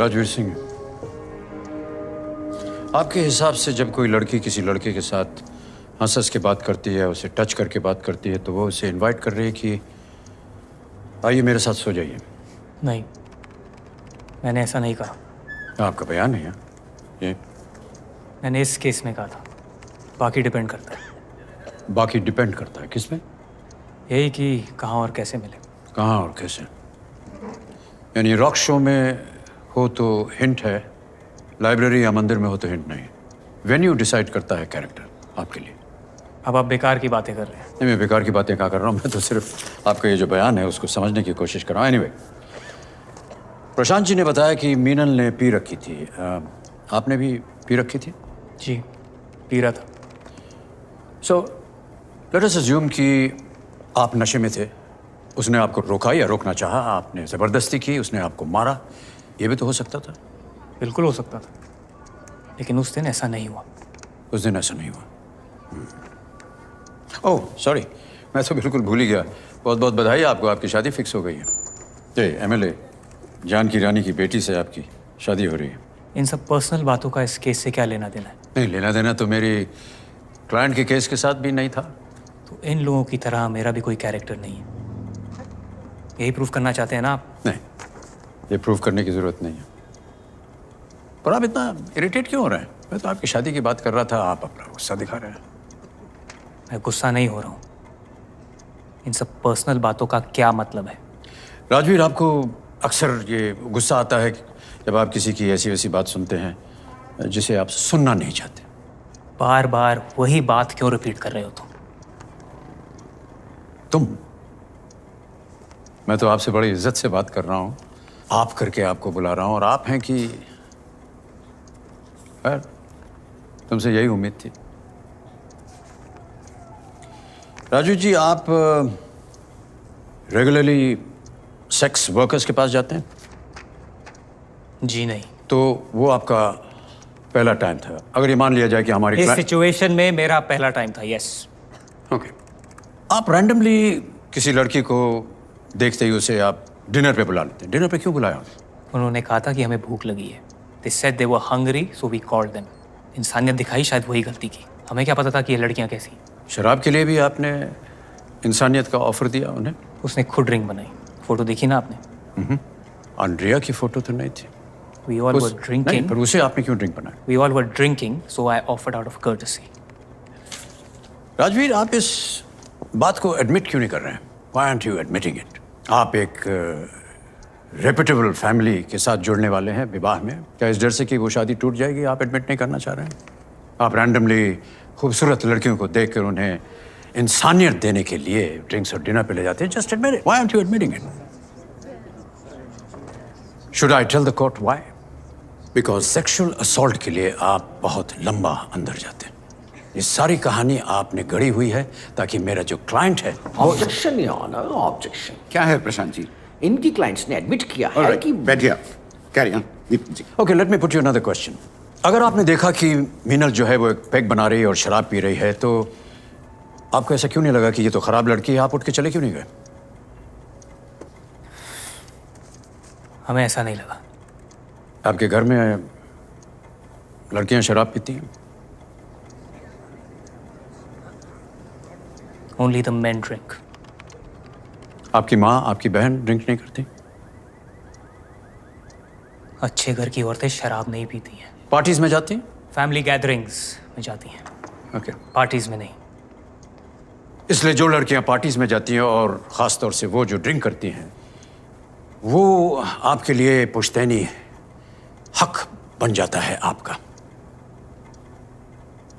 राजवीर सिंह, आपके हिसाब से जब कोई लड़की किसी लड़के के साथ हंस हंस के बात करती है, उसे टच करके बात करती है, तो वो उसे इनवाइट कर रही है कि आइए मेरे साथ सो जाइए? नहीं, मैंने ऐसा नहीं कहा। आपका बयान है ये? मैंने इस केस में कहा था, बाकी डिपेंड करता है। बाकी डिपेंड करता है किस पे? यही कि कहाँ और कैसे मिले। कहाँ और कैसे? यानी रॉक शो में हो तो हिंट है, लाइब्रेरी या मंदिर में हो तो हिंट नहीं। वेन्यू डिसाइड करता है कैरेक्टर आपके लिए। अब आप बेकार की बातें कर रहे हैं। नहीं, मैं बेकार की बातें कहाँ कर रहा हूँ, मैं तो सिर्फ आपका ये जो बयान है उसको समझने की कोशिश कर रहा हूँ। एनीवे, प्रशांत जी ने बताया कि मीनल ने पी रखी थी। आपने भी पी रखी थी? जी, पी रहा था। सो लेट अस अज्यूम कि आप नशे में थे, उसने आपको रोका या रोकना चाहा, आपने ज़बरदस्ती की, उसने आपको मारा, ये भी तो हो सकता था। बिल्कुल हो सकता था, लेकिन उस दिन ऐसा नहीं हुआ। उस दिन ऐसा नहीं हुआ। ओह सॉरी, मैं तो बिल्कुल भूल ही गया। बहुत बहुत बधाई आपको, आपकी शादी फिक्स हो गई है। ये एमएलए जानकी रानी की बेटी से आपकी शादी हो रही है। इन सब पर्सनल बातों का इस केस से क्या लेना देना है? नहीं, लेना देना तो मेरी क्लाइंट के केस के साथ भी नहीं था। तो इन लोगों की तरह मेरा भी कोई कैरेक्टर नहीं है, यही प्रूफ करना चाहते हैं ना आप? नहीं, ये प्रूव करने की जरूरत नहीं है। पर आप इतना इरिटेट क्यों हो रहे हैं? मैं तो आपकी शादी की बात कर रहा था, आप अपना गुस्सा दिखा रहे हैं। मैं गुस्सा नहीं हो रहा हूँ। इन सब पर्सनल बातों का क्या मतलब है? राजवीर, आपको अक्सर ये गुस्सा आता है जब आप किसी की ऐसी वैसी बात सुनते हैं जिसे आप सुनना नहीं चाहते। बार बार वही बात क्यों रिपीट कर रहे हो तुम? मैं तो आपसे बड़ी इज्जत से बात कर रहा हूँ, आप करके आपको बुला रहा हूँ, और आप हैं कि खैर, तुमसे यही उम्मीद थी। राजू जी, आप रेगुलरली सेक्स वर्कर्स के पास जाते हैं? जी नहीं। तो वो आपका पहला टाइम था? अगर ये मान लिया जाए कि हमारी इस सिचुएशन में मेरा पहला टाइम था, यस। ओके। आप रैंडमली किसी लड़की को देखते ही उसे आप डिनर पे बुला लेते हैं? डिनर पे क्यों बुलाया? उन्होंने कहा था कि हमें भूख लगी है। They said they were hungry, so we called them. इंसानियत दिखाई, शायद वही गलती की। हमें क्या पता था कि ये लड़कियां कैसी हैं? शराब के लिए भी आपने इंसानियत का ऑफर दिया उन्हें? उसने खुद ड्रिंक बनाई। फोटो देखी ना आपने? अंड्रिया की फोटो तो नहीं थी। We all were drinking. नहीं, पर उसे आपने क्यों ड्रिंक बनाया? We all were drinking, so I offered out of courtesy. Rajveer, आप इस बात को एडमिट क्यों नहीं कर रहे हैं? Why aren't you admitting it? आप एक रेपुटेबल फैमिली के साथ जुड़ने वाले हैं विवाह में। क्या इस डर से कि वो शादी टूट जाएगी आप एडमिट नहीं करना चाह रहे हैं? आप रैंडमली खूबसूरत लड़कियों को देखकर उन्हें इंसानियत देने के लिए ड्रिंक्स और डिनर पे ले जाते हैं। Just admit it. Why aren't you admitting it? Should I tell the court why? Because sexual assault के लिए आप बहुत लंबा अंदर जाते हैं। ये सारी कहानी आपने गढ़ी हुई है ताकि मेरा जो क्लाइंट है। Objection your honour, objection. क्या है प्रशांत जी? इनकी क्लाइंट्स ने एडमिट किया है कि बैठिए, carry on Deepak ji. Okay, let me put you another question. अगर आपने देखा कि मीनल जो है वो एक पैग बना रही है और शराब पी रही है, तो आपको ऐसा क्यों नहीं लगा कि ये तो खराब लड़की है? आप उठ के चले क्यों नहीं गए? हमें ऐसा नहीं लगा। आपके घर में लड़कियां शराब पीती हैं? Only the men drink. आपकी माँ, आपकी बहन ड्रिंक नहीं करती? अच्छे घर की औरतें शराब नहीं पीती हैं। पार्टीज में जाती हैं? फैमिली गैदरिंग्स में जाती हैं, ओके। पार्टीज में नहीं। इसलिए जो लड़कियां पार्टीज में जाती हैं और ख़ास तौर से वो जो ड्रिंक करती हैं, वो आपके लिए पुश्तैनी हक बन जाता है आपका।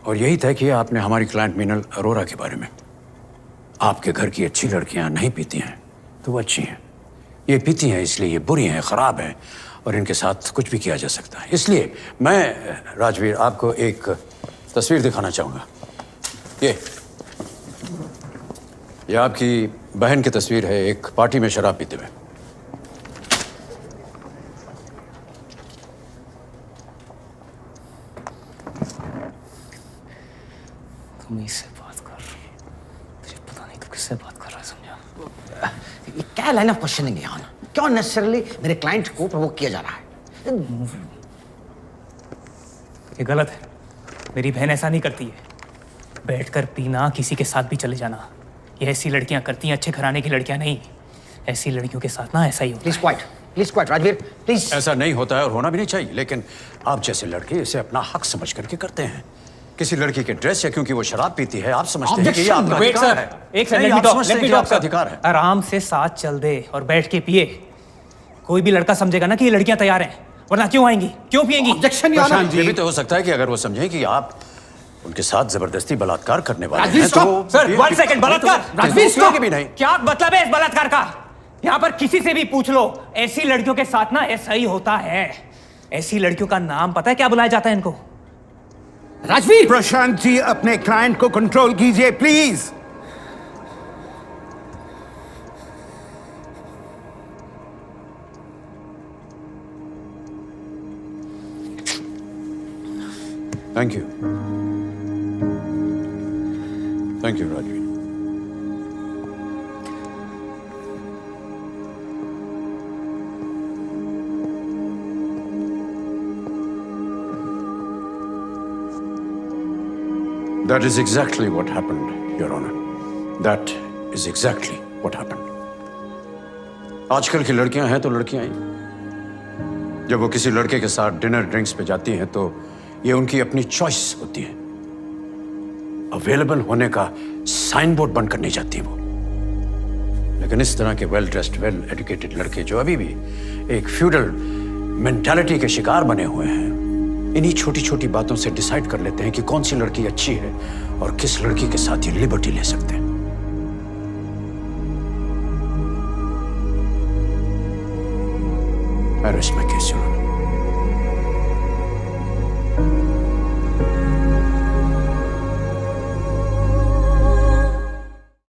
और यही तय किया आपने हमारी क्लाइंट मीनल अरोरा के बारे में। आपके घर की अच्छी लड़कियां नहीं पीती हैं तो वो अच्छी हैं, ये पीती हैं इसलिए ये बुरी हैं, ख़राब हैं, और इनके साथ कुछ भी किया जा सकता है। इसलिए मैं राजवीर आपको एक तस्वीर दिखाना चाहूँगा। ये आपकी बहन की तस्वीर है, एक पार्टी में शराब पीते हुए। तुम इससे बात कर, तुझे पता नहीं तू किससे बात कर रहा है, समझा? ये क्या लाइन ऑफ क्वेश्चनिंग है? क्यों नेसेसरली मेरे क्लाइंट को प्रोवोक किया जा रहा है? ये गलत है। मेरी बहन ऐसा नहीं करती है। बैठकर पीना, किसी के साथ भी चले जाना, ये ऐसी लड़कियां करती हैं, अच्छे घराने की लड़कियां नहीं। ऐसी लड़कियों के साथ ना ऐसा ही होता है। Please quite Rajveer, please. ऐसा नहीं होता है और होना भी नहीं चाहिए, लेकिन आप जैसे लड़के इसे अपना हक समझ करके करते हैं। किसी लड़की के ड्रेस या क्योंकि वो शराब पीती है आप समझते हैं कि ये आपका वेट अधिकार सर, है। एक नहीं, सेकंड, आप समझते हैं कि आपका अधिकार है। आराम से साथ चल दे और बैठ के पिए। कोई भी लड़का समझेगा ना कि ये लड़कियां तैयार हैं, वरना क्यों आएंगी, क्यों पिएंगी? Objection your Prashant honour. जी, ये भी तो हो सकता है कि अगर वो समझें कि आप उनके साथ जबरदस्ती बलात्कार करने वाले राजवीर, हैं stop! वो सर, one second, बलात्कार! राजवीर, stop! भी नहीं। क्या मतलब है इस बलात्कार का? यहाँ पर किसी से भी पूछ लो, ऐसी लड़कियों के साथ ना ऐसा ही होता है। ऐसी लड़कियों का नाम पता है क्या बुलाया जाता है इनको? राजवीर! प्रशांत जी अपने क्लाइंट को कंट्रोल कीजिए please. Thank you, thank you Rajveer. That is exactly what happened, Your Honor. That is exactly what happened. आजकल की लड़कियां हैं तो लड़कियां ही। जब वो किसी लड़के के साथ डिनर ड्रिंक्स पे जाती हैं तो ये उनकी अपनी चॉइस होती है। अवेलेबल होने का साइन बोर्ड बनकर नहीं जाती वो। लेकिन इस तरह के वेल ड्रेस्ड, वेल एजुकेटेड लड़के जो अभी भी एक फ्यूडल मेंटालिटी के शिकार बने हुए हैं, इन्हीं छोटी छोटी बातों से डिसाइड कर लेते हैं कि कौन सी लड़की अच्छी है और किस लड़की के साथ ये लिबर्टी ले सकते हैं। I rest my case, Your Honor.